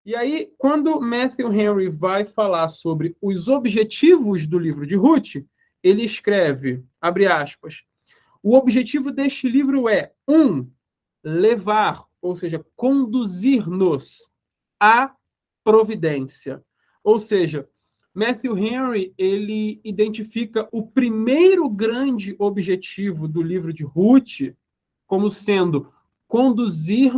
E aí, quando Matthew Henry vai falar sobre os objetivos do livro de Ruth, ele escreve, abre aspas, o objetivo deste livro é, levar, ou seja, conduzir-nos à providência. Ou seja, Matthew Henry, ele identifica o primeiro grande objetivo do livro de Ruth como sendo conduzir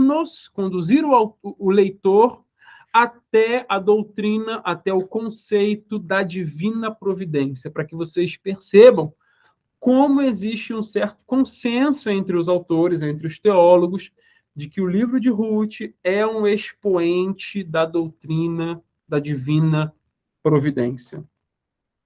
o leitor até a doutrina, até o conceito da divina providência, para que vocês percebam como existe um certo consenso entre os autores, entre os teólogos, de que o livro de Ruth é um expoente da doutrina da divina providência.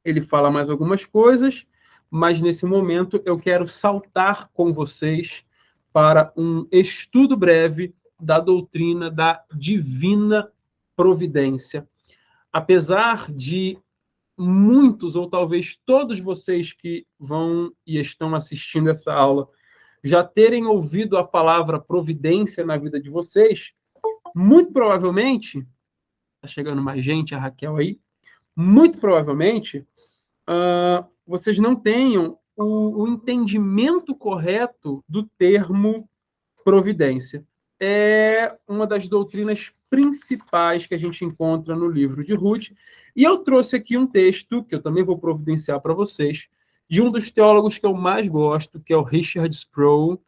Ele fala mais algumas coisas, mas nesse momento eu quero saltar com vocês para um estudo breve da doutrina da divina providência. Apesar de muitos, ou talvez todos vocês que vão e estão assistindo essa aula, já terem ouvido a palavra providência na vida de vocês, muito provavelmente, está chegando mais gente, a Raquel aí, muito provavelmente, vocês não tenham o entendimento correto do termo providência. É uma das doutrinas principais que a gente encontra no livro de Ruth. E eu trouxe aqui um texto, que eu também vou providenciar para vocês, de um dos teólogos que eu mais gosto, que é o Richard Sproul.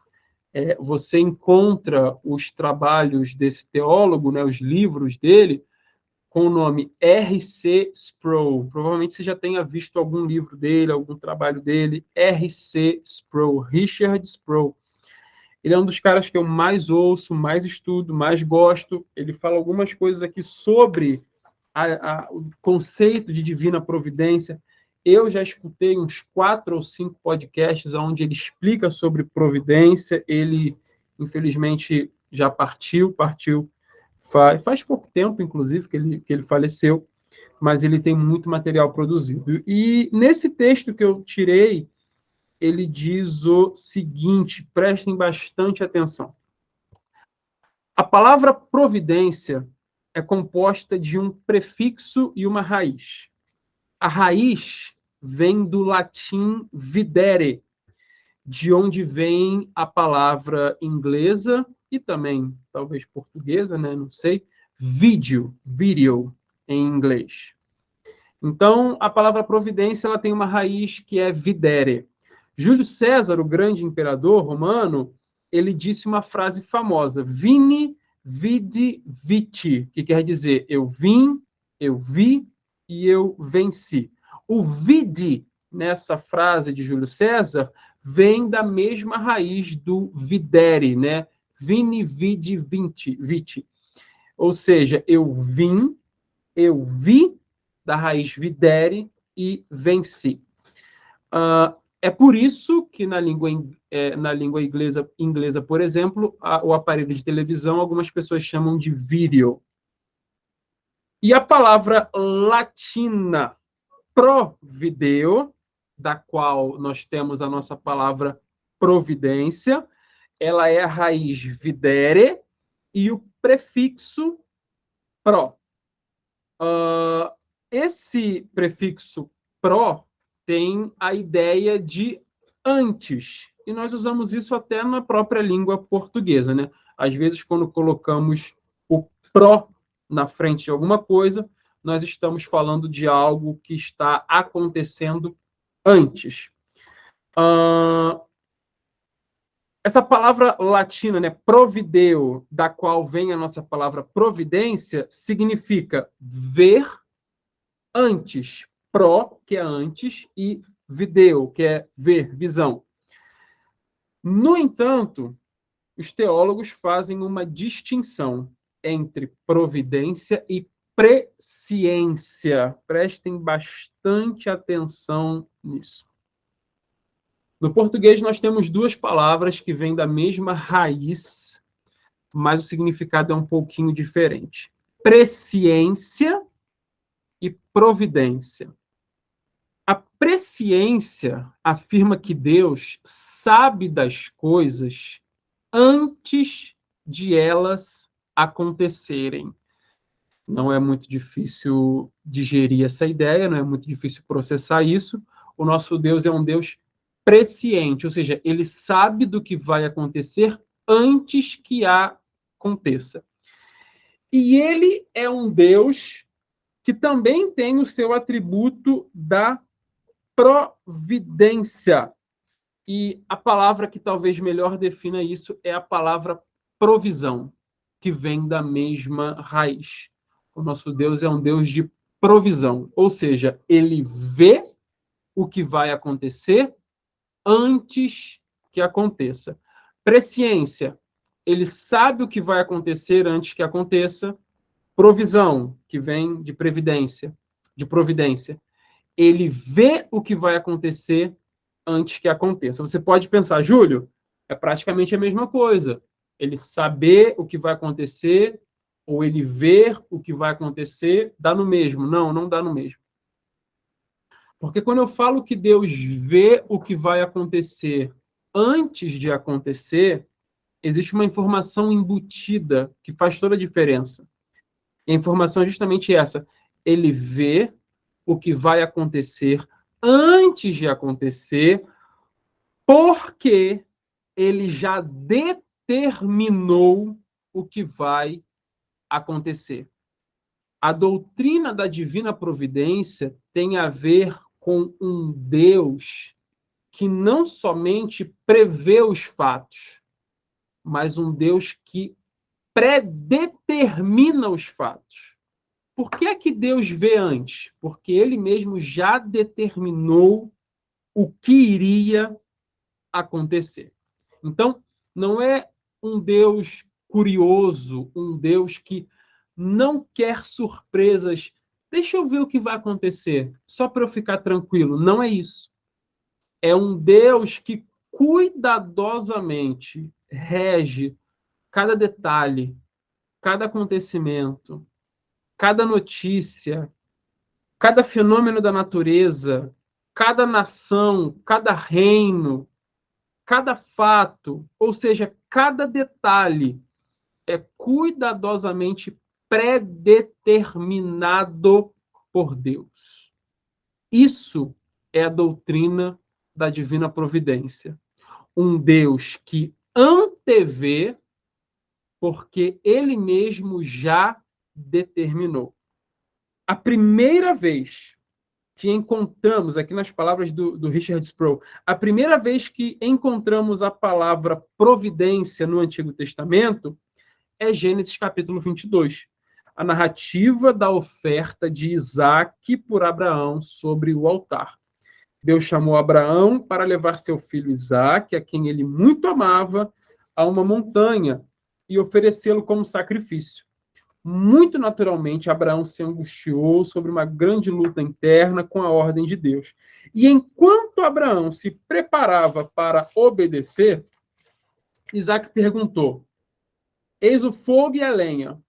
Você encontra os trabalhos desse teólogo, né, os livros dele, com o nome R.C. Sproul. Provavelmente você já tenha visto algum livro dele, algum trabalho dele. R.C. Sproul, Richard Sproul. Ele é um dos caras que eu mais ouço, mais estudo, mais gosto. Ele fala algumas coisas aqui sobre o conceito de divina providência. Eu já escutei uns 4 ou 5 podcasts onde ele explica sobre providência. Ele, infelizmente, já partiu faz pouco tempo, inclusive, que ele faleceu, mas ele tem muito material produzido. E nesse texto que eu tirei, ele diz o seguinte, prestem bastante atenção. A palavra providência é composta de um prefixo e uma raiz. A raiz vem do latim videre, de onde vem a palavra inglesa e também, talvez, portuguesa, né? Não sei, video, em inglês. Então, a palavra providência ela tem uma raiz que é videre. Júlio César, o grande imperador romano, ele disse uma frase famosa, vini, vidi, vici, que quer dizer eu vim, eu vi e eu venci. O vidi, nessa frase de Júlio César, vem da mesma raiz do videre, né? Vini, vidi, vici. Ou seja, eu vim, eu vi, da raiz videre e venci. É por isso que na língua inglesa, por exemplo, o aparelho de televisão, algumas pessoas chamam de video. E a palavra latina provideo, da qual nós temos a nossa palavra providência, ela é a raiz videre e o prefixo pro. Esse prefixo pro tem a ideia de antes, e nós usamos isso até na própria língua portuguesa, né? Às vezes, quando colocamos o pro na frente de alguma coisa, nós estamos falando de algo que está acontecendo antes. Essa palavra latina, né, provideo, da qual vem a nossa palavra providência, significa ver antes. Pro, que é antes, e video, que é ver, visão. No entanto, os teólogos fazem uma distinção entre providência e presciência. Prestem bastante atenção nisso. No português, nós temos 2 palavras que vêm da mesma raiz, mas o significado é um pouquinho diferente. Presciência e providência. A presciência afirma que Deus sabe das coisas antes de elas acontecerem. Não é muito difícil digerir essa ideia, não é muito difícil processar isso. O nosso Deus é um Deus presciente, ou seja, ele sabe do que vai acontecer antes que aconteça. E ele é um Deus que também tem o seu atributo da providência. E a palavra que talvez melhor defina isso é a palavra provisão, que vem da mesma raiz. O nosso Deus é um Deus de provisão, ou seja, ele vê o que vai acontecer antes que aconteça. Presciência, ele sabe o que vai acontecer antes que aconteça. Provisão, que vem de previdência, de providência. Ele vê o que vai acontecer antes que aconteça. Você pode pensar, Júlio, é praticamente a mesma coisa. Ele saber o que vai acontecer ou ele ver o que vai acontecer, dá no mesmo. Não, não dá no mesmo. Porque quando eu falo que Deus vê o que vai acontecer antes de acontecer, existe uma informação embutida que faz toda a diferença. E a informação é justamente essa. Ele vê o que vai acontecer antes de acontecer, porque ele já determinou o que vai acontecer. A doutrina da divina providência tem a ver com um Deus que não somente prevê os fatos, mas um Deus que predetermina os fatos. Por que é que Deus vê antes? Porque ele mesmo já determinou o que iria acontecer. Então, não é um Deus curioso, um Deus que não quer surpresas. Deixa eu ver o que vai acontecer, só para eu ficar tranquilo. Não é isso. É um Deus que cuidadosamente rege cada detalhe, cada acontecimento, cada notícia, cada fenômeno da natureza, cada nação, cada reino, cada fato, ou seja, cada detalhe é cuidadosamente predeterminado por Deus. Isso é a doutrina da divina providência. Um Deus que antevê porque ele mesmo já determinou. A primeira vez que encontramos, aqui nas palavras do Richard Sproul, a primeira vez que encontramos a palavra providência no Antigo Testamento é Gênesis capítulo 22, a narrativa da oferta de Isaque por Abraão sobre o altar. Deus chamou Abraão para levar seu filho Isaque, a quem ele muito amava, a uma montanha e oferecê-lo como sacrifício. Muito naturalmente, Abraão se angustiou sobre uma grande luta interna com a ordem de Deus. E enquanto Abraão se preparava para obedecer, Isaac perguntou: Eis o fogo e a lenha.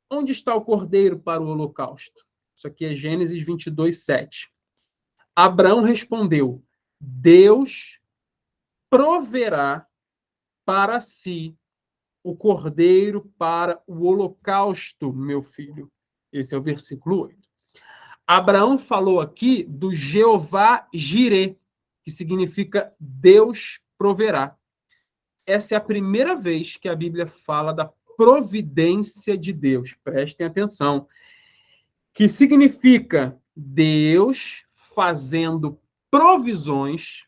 Onde está o cordeiro para o holocausto? Isso aqui é Gênesis 22, 7. Abraão respondeu: Deus proverá para si o cordeiro para o holocausto, meu filho. Esse é o versículo 8. Abraão falou aqui do Jeová Jirê, que significa Deus proverá. Essa é a primeira vez que a Bíblia fala da providência de Deus. Prestem atenção. Que significa Deus fazendo provisões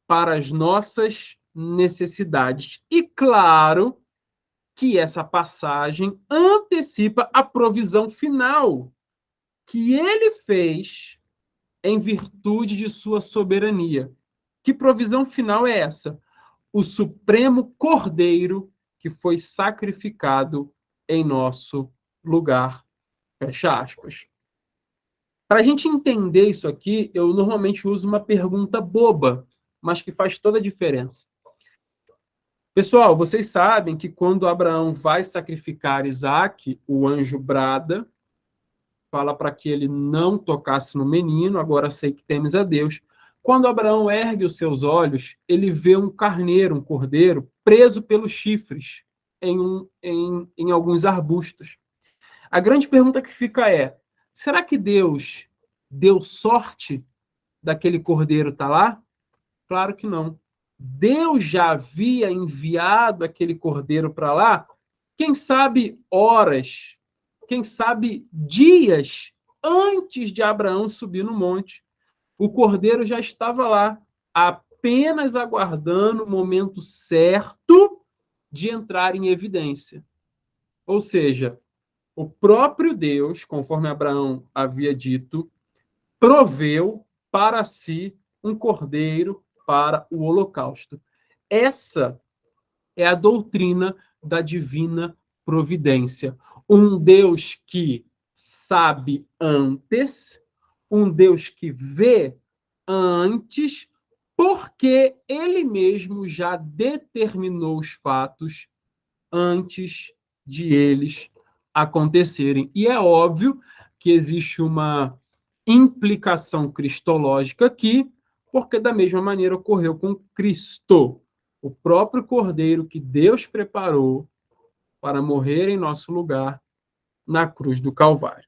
para as nossas necessidades. E claro que essa passagem antecipa a provisão final que ele fez em virtude de sua soberania. Que provisão final é essa? O supremo cordeiro que foi sacrificado em nosso lugar. Fecha aspas. Para a gente entender isso aqui, eu normalmente uso uma pergunta boba, mas que faz toda a diferença. Pessoal, vocês sabem que quando Abraão vai sacrificar Isaque, o anjo brada, fala para que ele não tocasse no menino, agora sei que temes a Deus. Quando Abraão ergue os seus olhos, ele vê um carneiro, um cordeiro, preso pelos chifres em alguns arbustos. A grande pergunta que fica é: será que Deus deu sorte daquele cordeiro estar lá? Claro que não. Deus já havia enviado aquele cordeiro para lá, quem sabe horas, quem sabe dias antes de Abraão subir no monte. O cordeiro já estava lá, apenas aguardando o momento certo de entrar em evidência. Ou seja, o próprio Deus, conforme Abraão havia dito, proveu para si um cordeiro para o holocausto. Essa é a doutrina da divina providência. Um Deus que sabe antes, um Deus que vê antes, porque ele mesmo já determinou os fatos antes de eles acontecerem. E é óbvio que existe uma implicação cristológica aqui, porque da mesma maneira ocorreu com Cristo, o próprio Cordeiro que Deus preparou para morrer em nosso lugar na cruz do Calvário.